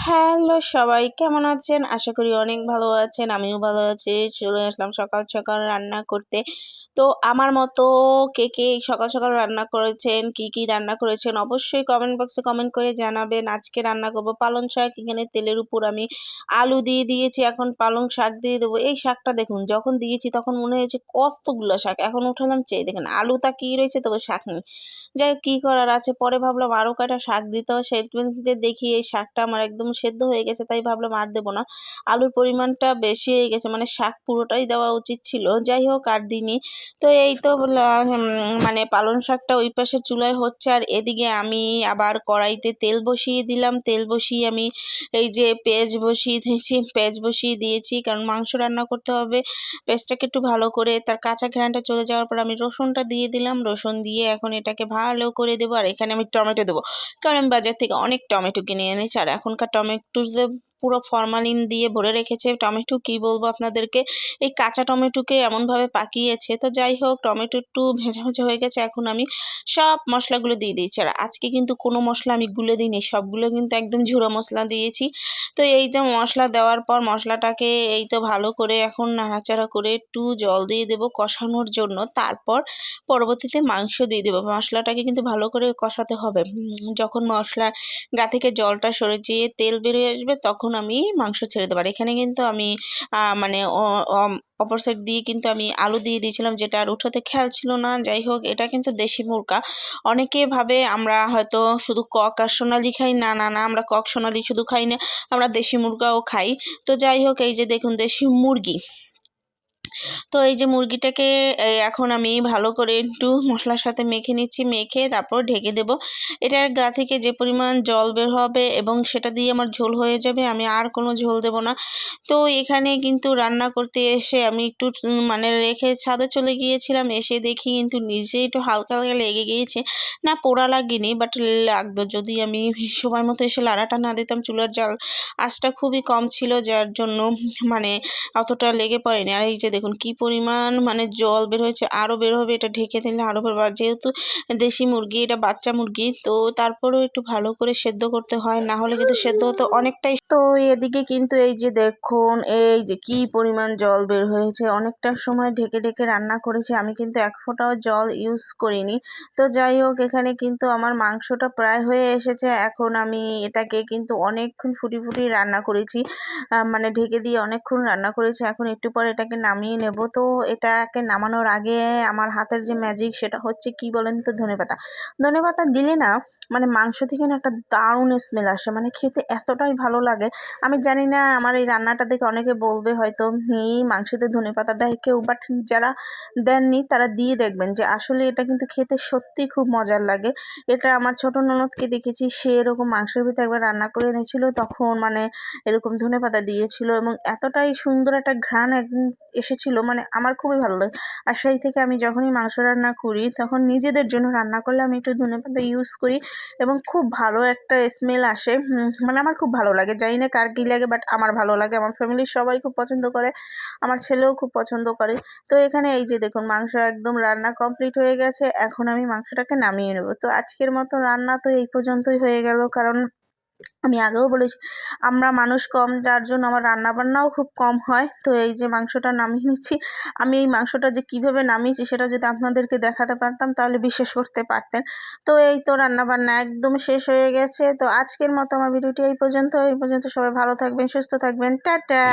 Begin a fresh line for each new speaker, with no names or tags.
Hello সবাই, কেমন আছেন? আশা করি অনেক ভালো আছেন। আমিও ভালো আছি। চলে আসলাম সকাল সকাল রান্না করতে। তো আমার মতো কে কে সকাল সকাল রান্না করেছেন, কি কি রান্না করেছেন অবশ্যই কমেন্ট বক্সে কমেন্ট করে জানাবেন। আজকে রান্না করব পালং শাক। এখানে তেলের উপর আমি আলু দিয়ে দিয়েছি, এখন পালং শাক দিয়ে দেবো। এই শাকটা দেখুন, যখন দিয়েছি তখন মনে হয়েছে কতগুলো শাক, এখন উঠালাম চেয়ে দেখেন আলু তাকিয়ে রয়েছে, তবে শাক নেই। যাই হোক, কী করার আছে, পরে ভাবলাম আরও কয়টা শাক দিতে হয়, সেগুলোতে দেখি এই শাকটা আমার একদম সেদ্ধ হয়ে গেছে, তাই ভাবলাম আর দেবো না। আলুর পরিমাণটা বেশি হয়ে গেছে, মানে শাক পুরোটাই দেওয়া উচিত ছিল। যাই হোক, আর দিইনি। তো এই তো মানে পালং শাকটা ওই পাশে চুলায় হচ্ছে, আর এদিকে আমি আবার কড়াইতে তেল বসিয়ে দিলাম। তেল বসিয়ে আমি এই যে পেঁয়াজ বসিয়ে দিয়েছি, কারণ মাংস রান্না করতে হবে। পেঁয়াজটাকে একটু ভালো করে তার কাঁচা ঘ্রাণটা চলে যাওয়ার পর আমি রসুনটা দিয়ে দিলাম। রসুন দিয়ে এখন এটাকে ভালো করে দেবো, আর এখানে আমি টমেটো দেবো, কারণ আমি বাজার থেকে অনেক টমেটো কিনে এনেছি, আর এখনকার টমেটোতে পুরো ফরমালিন দিয়ে ভরে রেখেছে। টমেটো কি বলবো আপনাদেরকে, এই কাঁচা টমেটোকে এমনভাবে পাকিয়েছে। তো যাই হোক, টমেটো একটু ভেজা ভেজা হয়ে গেছে, এখন আমি সব মশলাগুলো দিয়ে দিয়েছি। আর আজকে কিন্তু কোনো মশলা আমি গুলে দিইনি, সবগুলো কিন্তু একদম ঝুড়ো মশলা দিয়েছি। তো এই যে মশলা দেওয়ার পর মশলাটাকে এই তো ভালো করে এখন নাড়াচাড়া করে একটু জল দিয়ে দেবো কষানোর জন্য, তারপর পরবর্তীতে মাংস দিয়ে দেবো। মশলাটাকে কিন্তু ভালো করে কষাতে হবে। যখন মশলা গা থেকে জলটা সরে যেয়ে তেল বেরিয়ে আসবে, তখন আমি মাংস ছেড়ে দেবো। আর এখানে কিন্তু আমি মানে অপর সাইড দিয়ে কিন্তু আমি আলু দিয়ে দিয়েছিলাম, যেটা আর উঠোতে খেয়াল ছিল না। যাই হোক, এটা কিন্তু দেশি মুরগা। অনেকে ভাবে আমরা হয়তো শুধু কক আর সোনালি খাই, না না না, আমরা কক সোনালি শুধু খাই না, আমরা দেশি মুরগাও খাই। তো যাই হোক, এই যে দেখুন দেশি মুরগি। তো এই যে মুরগিটাকে এখন আমি ভালো করে একটু মশলার সাথে মেখে নিচ্ছি, মেখে তারপর ঢেকে দেব। এটার গা থেকে যে পরিমাণ জল বের হবে এবং সেটা দিয়ে আমার ঝোল হয়ে যাবে, আমি আর কোনো ঝোল দেব না। তো এখানে কিন্তু রান্না করতে এসে আমি একটু মানে রেখে ছাদে চলে গিয়েছিলাম, এসে দেখি কিন্তু নিজে একটু হালকা হালকা লেগে গিয়েছে। না, পোড়া লাগেনি, বাট লাগতো যদি আমি সময় মতো এসে লাড়াটা না দিতাম। চুলার জাল আঁচটা খুবই কম ছিল, যার জন্য মানে অতটা লেগে পড়েনি। আর এই যে দেখুন কি পরিমাণ মানে জল বের হয়েছে, আরও বের হবে, এটা ঢেকে দিলে আরও বের হবে। যেহেতু দেশি মুরগি, এটা বাচ্চা মুরগি, তো তারপরেও একটু ভালো করে সেদ্ধ করতে হয়, না হলে কিন্তু সেদ্ধ হতে অনেকটাই। তো এদিকে কিন্তু এই যে দেখুন, এই যে কি পরিমাণ জল বের হয়েছে, অনেকটা সময় ঢেকে ঢেকে রান্না করেছি, আমি কিন্তু এক ফোঁটাও জল ইউজ করিনি। তো যাই হোক, এখানে কিন্তু আমার মাংসটা প্রায় হয়ে এসেছে। এখন আমি এটাকে কিন্তু অনেকক্ষণ ফুটি ফুটি রান্না করেছি, মানে ঢেকে দিয়ে অনেকক্ষণ রান্না করেছি। এখন একটু পরে এটাকে নামিয়ে নেব। তো এটাকে নামানোর আগে আমার হাতের যে ম্যাজিক, সেটা হচ্ছে কি বলেন তো, ধনেপাতা। ধনেপাতা দিলে না মানে মাংস থেকে না একটা দারুণ স্মেল আসে, মানে খেতে এতটাই ভালো লাগে। আমি জানি না, আমার এই রান্নাটা দেখে অনেকে বলবে হয়তো এই মাংসতে ধনেপাতা দেয় কেউ, বাট যারা দেননি তারা দিয়ে দেখবেন যে আসলে এটা কিন্তু খেতে সত্যি খুব মজার লাগে। এটা আমার ছোট ননদকে দেখেছি, সে এরকম মাংসের ভিতরে একবার রান্না করে এনেছিল, তখন মানে এরকম ধনেপাতা দিয়েছিল এবং এতটাই সুন্দর একটা ঘ্রাণ এসেছিল, মানে আমার খুবই ভালো লাগে। আর সেই থেকে আমি যখনই মাংস রান্না করি, তখন নিজেদের জন্য রান্না করলে আমি একটু ধনেপাতা ইউজ করি এবং খুব ভালো একটা স্মেল আসে। মানে আমার খুব ভালো লাগে, জানি না কার কী লাগে, বাট আমার ভালো লাগে। আমার ফ্যামিলির সবাই খুব পছন্দ করে, আমার ছেলেও খুব পছন্দ করে। তো এখানে এই যে দেখুন মাংস একদম রান্না কমপ্লিট হয়ে গেছে, এখন আমি মাংসটাকে নামিয়ে নেব। তো আজকের মতো রান্না তো এই পর্যন্তই হয়ে গেল, কারণ আমি আগেও বলেছি আমরা মানুষ কম, যার জন্য আমার রান্নাবান্নাও খুব কম হয়। তো এই যে মাংসটা নামিয়ে নিচ্ছি, আমি এই মাংসটা যে কিভাবে নামিয়েছি সেটা যদি আপনাদেরকে দেখাতে পারতাম তাহলে বিশ্বাস করতে পারতেন। তো এই তো রান্নাবান্না একদম শেষ হয়ে গেছে। তো আজকের মতো আমার ভিডিওটি এই পর্যন্ত। সবাই ভালো থাকবেন, সুস্থ থাকবেন, টাটা।